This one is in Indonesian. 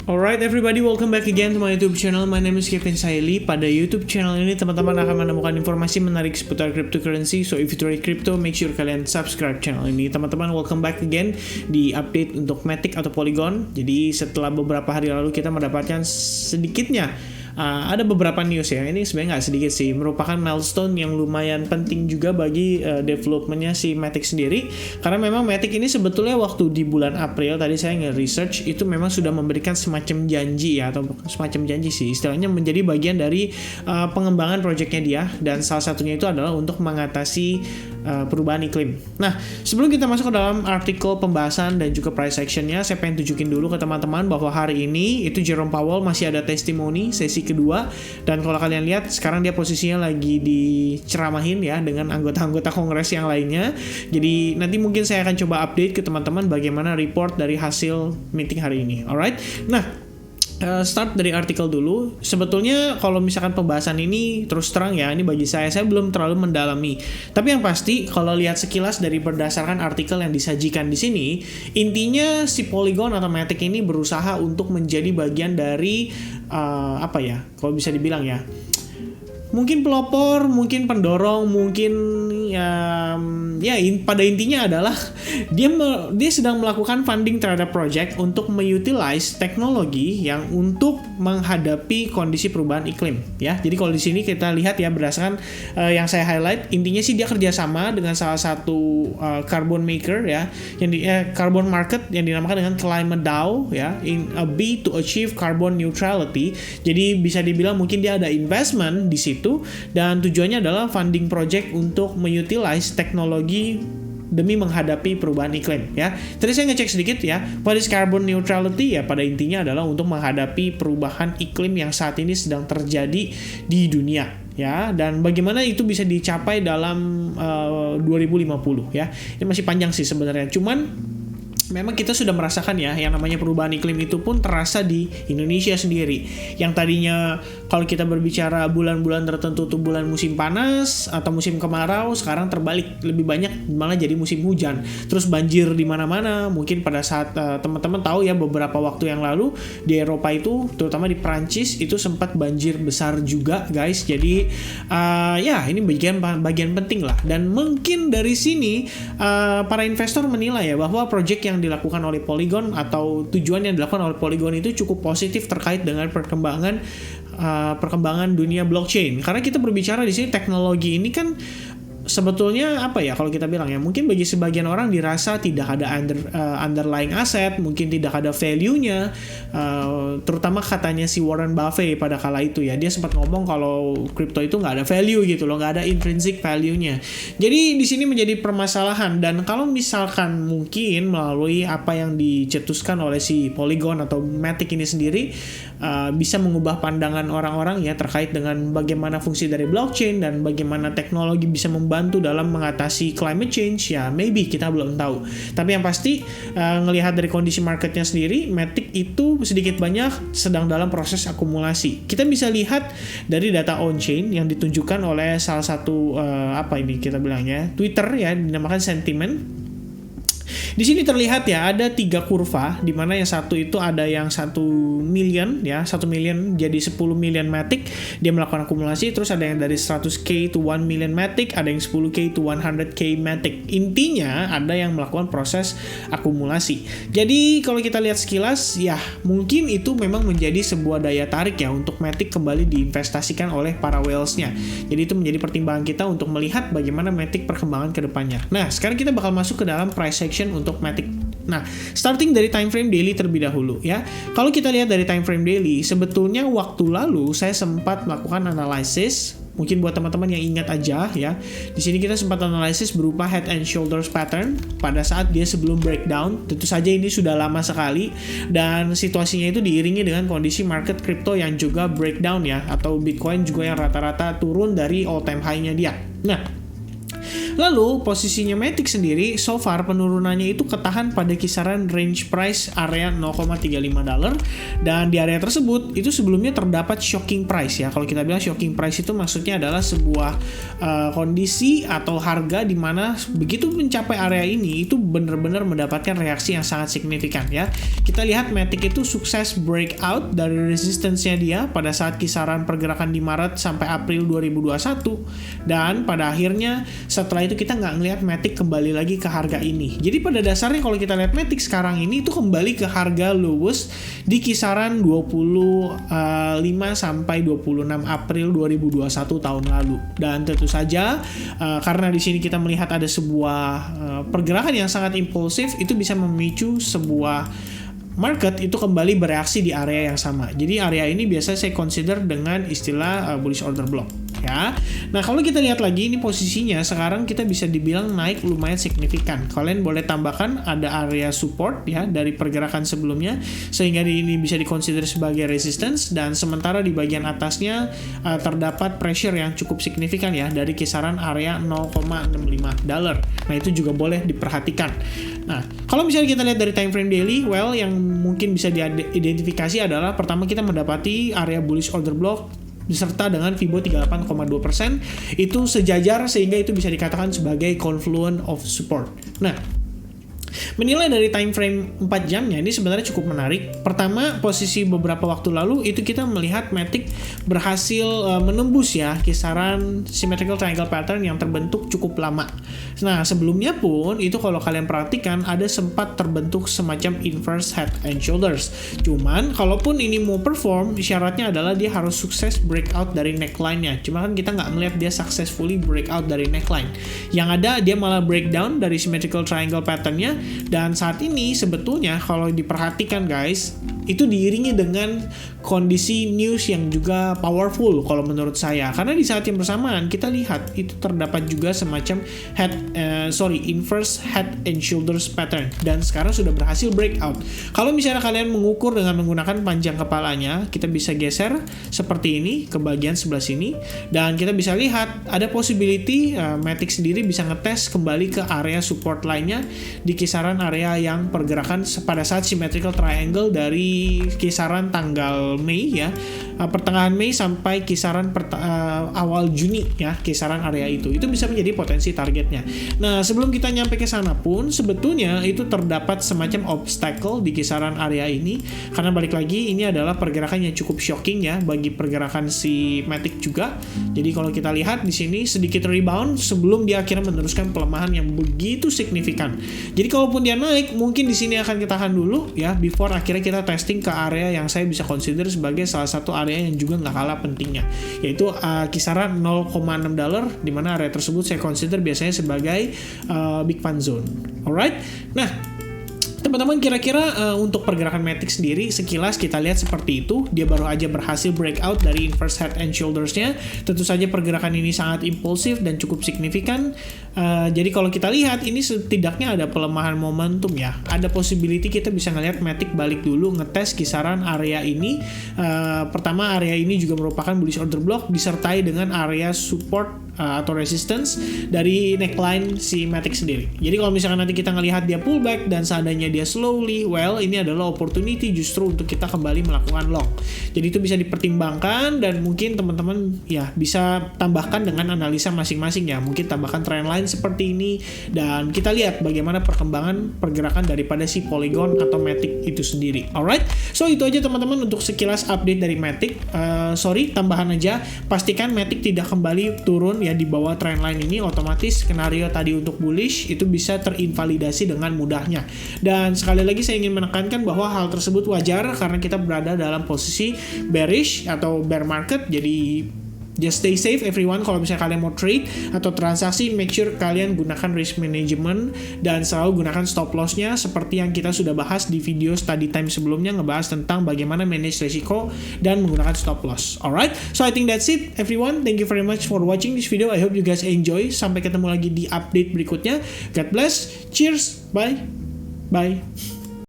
Alright everybody, welcome back again to my YouTube channel. My name is Kevin Saili. Pada YouTube channel ini teman-teman akan menemukan informasi menarik seputar cryptocurrency. So if you trade crypto, make sure kalian subscribe channel ini. Teman-teman, welcome back again di update untuk Matic atau Polygon. Jadi setelah beberapa hari lalu kita mendapatkan sedikitnya ada beberapa news ya. Ini sebenarnya nggak sedikit sih, merupakan milestone yang lumayan penting juga bagi developmentnya si Matic sendiri. Karena memang Matic ini sebetulnya waktu di bulan April tadi saya nge-research itu memang sudah memberikan semacam janji ya, atau semacam janji sih istilahnya, menjadi bagian dari pengembangan proyeknya dia, dan salah satunya itu adalah untuk mengatasi perubahan iklim. Nah, sebelum kita masuk ke dalam artikel pembahasan dan juga price actionnya, saya pengen tunjukin dulu ke teman-teman bahwa hari ini itu Jerome Powell masih ada testimoni sesi kedua, dan kalau kalian lihat sekarang dia posisinya lagi diceramahin ya dengan anggota-anggota kongres yang lainnya. Jadi nanti mungkin saya akan coba update ke teman-teman bagaimana report dari hasil meeting hari ini. Alright, nah start dari artikel dulu. Sebetulnya kalau misalkan pembahasan ini terus terang ya, ini bagi saya belum terlalu mendalami. Tapi yang pasti kalau lihat sekilas dari berdasarkan artikel yang disajikan di sini, intinya si Polygon atau Matic ini berusaha untuk menjadi bagian dari apa ya, kalau bisa dibilang ya, mungkin pelopor, mungkin pendorong, mungkin pada intinya adalah dia sedang melakukan funding terhadap project untuk mengutilize teknologi yang untuk menghadapi kondisi perubahan iklim ya. Jadi kalau di sini kita lihat ya, berdasarkan yang saya highlight, intinya sih dia kerjasama dengan salah satu carbon maker ya, yang carbon market yang dinamakan dengan Climate DAO ya, in a bid to achieve carbon neutrality. Jadi bisa dibilang mungkin dia ada investment di situ, dan tujuannya adalah funding project untuk mengutilize teknologi demi menghadapi perubahan iklim ya. Tadi saya ngecek sedikit ya, what is carbon neutrality ya, pada intinya adalah untuk menghadapi perubahan iklim yang saat ini sedang terjadi di dunia ya, dan bagaimana itu bisa dicapai dalam 2050 ya. Ini masih panjang sih sebenarnya, cuman memang kita sudah merasakan ya, yang namanya perubahan iklim itu pun terasa di Indonesia sendiri. Yang tadinya kalau kita berbicara bulan-bulan tertentu tuh bulan musim panas atau musim kemarau, sekarang terbalik, lebih banyak malah jadi musim hujan. Terus banjir di mana-mana. Mungkin pada saat teman-teman tahu ya, beberapa waktu yang lalu di Eropa itu, terutama di Prancis itu sempat banjir besar juga guys. Jadi ya ini bagian penting lah. Dan mungkin dari sini para investor menilai ya bahwa project yang dilakukan oleh Polygon atau tujuan yang dilakukan oleh Polygon itu cukup positif terkait dengan perkembangan dunia blockchain. Karena kita berbicara di sini teknologi ini kan sebetulnya apa ya, kalau kita bilang ya, mungkin bagi sebagian orang dirasa tidak ada underlying aset, mungkin tidak ada value-nya, terutama katanya si Warren Buffett pada kala itu ya, dia sempat ngomong kalau crypto itu nggak ada value gitu loh, nggak ada intrinsic value-nya. Jadi di sini menjadi permasalahan, dan kalau misalkan mungkin melalui apa yang dicetuskan oleh si Polygon atau Matic ini sendiri bisa mengubah pandangan orang-orang ya terkait dengan bagaimana fungsi dari blockchain dan bagaimana teknologi bisa membantu dalam mengatasi climate change ya, maybe kita belum tahu. Tapi yang pasti ngelihat dari kondisi marketnya sendiri, Matic itu sedikit banyak sedang dalam proses akumulasi. Kita bisa lihat dari data on-chain yang ditunjukkan oleh salah satu kita bilangnya Twitter ya, dinamakan Sentiment. Di sini terlihat ya ada 3 kurva, di mana yang satu itu ada yang 1 million ya, 1 million jadi 10 million Matic dia melakukan akumulasi, terus ada yang dari 100k to 1 million Matic, ada yang 10k to 100k Matic. Intinya ada yang melakukan proses akumulasi. Jadi kalau kita lihat sekilas ya, mungkin itu memang menjadi sebuah daya tarik ya untuk Matic kembali diinvestasikan oleh para whales-nya. Jadi itu menjadi pertimbangan kita untuk melihat bagaimana Matic perkembangan ke depannya. Nah, sekarang kita bakal masuk ke dalam price action untuk Matic. Nah, starting dari time frame daily terlebih dahulu ya. Kalau kita lihat dari time frame daily, sebetulnya waktu lalu saya sempat melakukan analisis. Mungkin buat teman-teman yang ingat aja ya, di sini kita sempat analisis berupa head and shoulders pattern pada saat dia sebelum breakdown. Tentu saja ini sudah lama sekali, dan situasinya itu diiringi dengan kondisi market crypto yang juga breakdown ya, atau Bitcoin juga yang rata-rata turun dari all time high-nya dia. Nah, Lalu posisinya Matic sendiri so far penurunannya itu ketahan pada kisaran range price area $0.35 dan di area tersebut itu sebelumnya terdapat shocking price ya. Kalau kita bilang shocking price itu maksudnya adalah sebuah kondisi atau harga di mana begitu mencapai area ini itu benar-benar mendapatkan reaksi yang sangat signifikan ya. Kita lihat Matic itu sukses breakout dari resistance-nya dia pada saat kisaran pergerakan di Maret sampai April 2021 dan pada akhirnya setelah itu kita nggak ngelihat Matic kembali lagi ke harga ini. Jadi pada dasarnya kalau kita lihat Matic sekarang ini itu kembali ke harga lowest di kisaran 25 sampai 26 April 2021 tahun lalu. Dan tentu saja karena di sini kita melihat ada sebuah pergerakan yang sangat impulsif, itu bisa memicu sebuah market itu kembali bereaksi di area yang sama. Jadi area ini biasa saya consider dengan istilah bullish order block ya. Nah, kalau kita lihat lagi ini posisinya sekarang kita bisa dibilang naik lumayan signifikan. Kalian boleh tambahkan ada area support ya dari pergerakan sebelumnya sehingga ini bisa dikonsider sebagai resistance dan sementara di bagian atasnya terdapat pressure yang cukup signifikan ya dari kisaran area $0.65. Nah, itu juga boleh diperhatikan. Nah, kalau misalnya kita lihat dari time frame daily, well yang mungkin bisa diidentifikasi adalah pertama kita mendapati area bullish order block beserta dengan Fibo 38,2% itu sejajar sehingga itu bisa dikatakan sebagai confluence of support. Nah, menilai dari time frame 4 jamnya ini sebenarnya cukup menarik. Pertama, posisi beberapa waktu lalu itu kita melihat Matic berhasil menembus ya kisaran symmetrical triangle pattern yang terbentuk cukup lama. Nah, sebelumnya pun itu kalau kalian perhatikan ada sempat terbentuk semacam inverse head and shoulders. Cuman kalaupun ini mau perform, syaratnya adalah dia harus sukses breakout dari neckline-nya. Cuma kan kita nggak melihat dia successfully breakout dari neckline. Yang ada dia malah breakdown dari symmetrical triangle pattern-nya. Dan saat ini sebetulnya kalau diperhatikan guys, itu diiringi dengan kondisi news yang juga powerful kalau menurut saya. Karena di saat yang bersamaan kita lihat itu terdapat juga semacam inverse head and shoulders pattern dan sekarang sudah berhasil breakout. Kalau misalnya kalian mengukur dengan menggunakan panjang kepalanya, kita bisa geser seperti ini ke bagian sebelah sini dan kita bisa lihat ada possibility Matic sendiri bisa ngetes kembali ke area support lainnya di kisaran area yang pergerakan pada saat symmetrical triangle dari kisaran tanggal Mei ya, pertengahan Mei sampai kisaran awal Juni ya, kisaran area itu bisa menjadi potensi targetnya. Nah, sebelum kita nyampe ke sana pun sebetulnya itu terdapat semacam obstacle di kisaran area ini karena balik lagi ini adalah pergerakan yang cukup shocking ya bagi pergerakan si Matic juga. Jadi kalau kita lihat di sini sedikit rebound sebelum dia akhirnya meneruskan pelemahan yang begitu signifikan. Jadi kalaupun dia naik mungkin di sini akan kita tahan dulu ya before akhirnya kita testing ke area yang saya bisa consider sebagai salah satu area yang juga nggak kalah pentingnya, yaitu kisaran $0.6 di mana area tersebut saya consider biasanya sebagai big fan zone. Alright, nah teman-teman kira-kira untuk pergerakan Matic sendiri sekilas kita lihat seperti itu. Dia baru aja berhasil breakout dari inverse head and shoulders-nya. Tentu saja pergerakan ini sangat impulsif dan cukup signifikan. Jadi kalau kita lihat ini setidaknya ada pelemahan momentum ya. Ada possibility kita bisa ngelihat Matic balik dulu ngetes kisaran area ini. Pertama area ini juga merupakan bullish order block disertai dengan area support atau resistance dari neckline si Matic sendiri. Jadi kalau misalkan nanti kita ngelihat dia pullback dan seandainya dia slowly, well ini adalah opportunity justru untuk kita kembali melakukan long. Jadi itu bisa dipertimbangkan dan mungkin teman-teman ya bisa tambahkan dengan analisa masing-masing ya. Mungkin tambahkan trendline seperti ini dan kita lihat bagaimana perkembangan pergerakan daripada si Polygon atau Matic itu sendiri. Alright, so itu aja teman-teman untuk sekilas update dari Matic. Tambahan aja, pastikan Matic tidak kembali turun ya di bawah trendline ini, otomatis skenario tadi untuk bullish itu bisa terinvalidasi dengan mudahnya. Dan sekali lagi saya ingin menekankan bahwa hal tersebut wajar karena kita berada dalam posisi bearish atau bear market. Jadi just stay safe everyone. Kalau misalnya kalian mau trade atau transaksi, make sure kalian gunakan risk management dan selalu gunakan stop loss-nya seperti yang kita sudah bahas di video study time sebelumnya, ngebahas tentang bagaimana manage risiko dan menggunakan stop loss. Alright, so I think that's it everyone. Thank you very much for watching this video. I hope you guys enjoy. Sampai ketemu lagi di update berikutnya. God bless. Cheers. Bye. Bye.